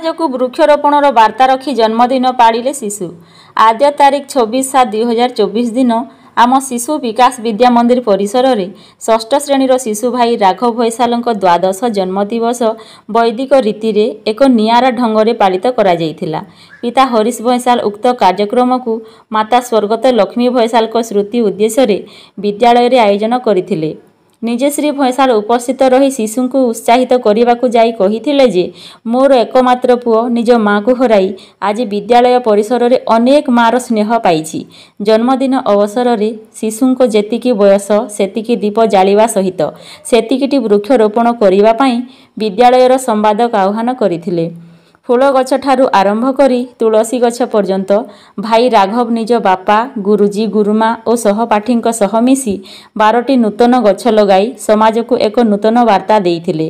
समाज को वृक्षरोपण वार्ता रखी जन्मदिन पाड़िले शिशु। आद्य तारीख 26/7/2024 दिन आम शिशु विकास विद्या मंदिर परिसर में षष्ठ श्रेणीर शिशु भाई राघव भैसाल द्वादश जन्मदिवस वैदिक रीति रे एक नियारा ढंग पालित करा जायथिला। पिता हरीश भैसाल उक्त कार्यक्रम को माता स्वर्गत लक्ष्मी भैसाल स्मृति उद्देश्य विद्यालय रे आयोजन करथिले। निजे श्री भैसाल उपस्थित रही शिशु को उत्साहित करने को जाई कहिथिले जे मोर एकमात्र पुओ निज माँ को हराई आज विद्यालय परिसर रे अनेक मार स्नेह पाइछि। जन्मदिन अवसर रे शिशु को जेतिकी बयस सेतिकी दीप जालिबा सहित सेतिकीटी वृक्षरोपण करिबा पई विद्यालयर संवादक आह्वान करथिले। फूल गछ ठारू आरंभ करी तुलसी गछ पर्यंत भाई राघव निज बापा गुरुजी गुरुमा और सहपाठी सह मिसी 12टी नूतन गछ लगाई समाज को एक नूतन वार्ता देइथिले।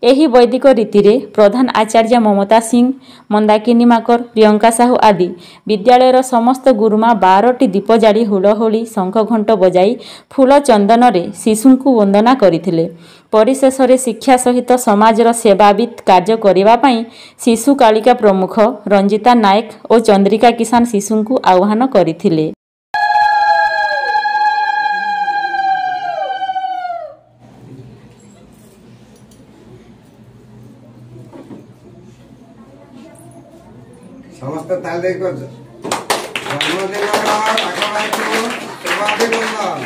एही वैदिक रीति रे प्रधान आचार्य ममता सिंह मंदाकिनी माकर प्रियंका साहू आदि विद्यालयर समस्त गुरुमा 12टी दीप जाड़ी हुलहोली शंख घंट बजाई फूल चंदन रे शिशु को वंदना करथिले। परिशेष रे शिक्षा सहित समाजर सेवावित कार्य करिबा पई शिशु कालिका प्रमुख रंजिता नायक और चंद्रिका किसान शिशु को आह्वान करथिले। समस्त ताल दे कर जन्मदिन शुभाभिनंदन।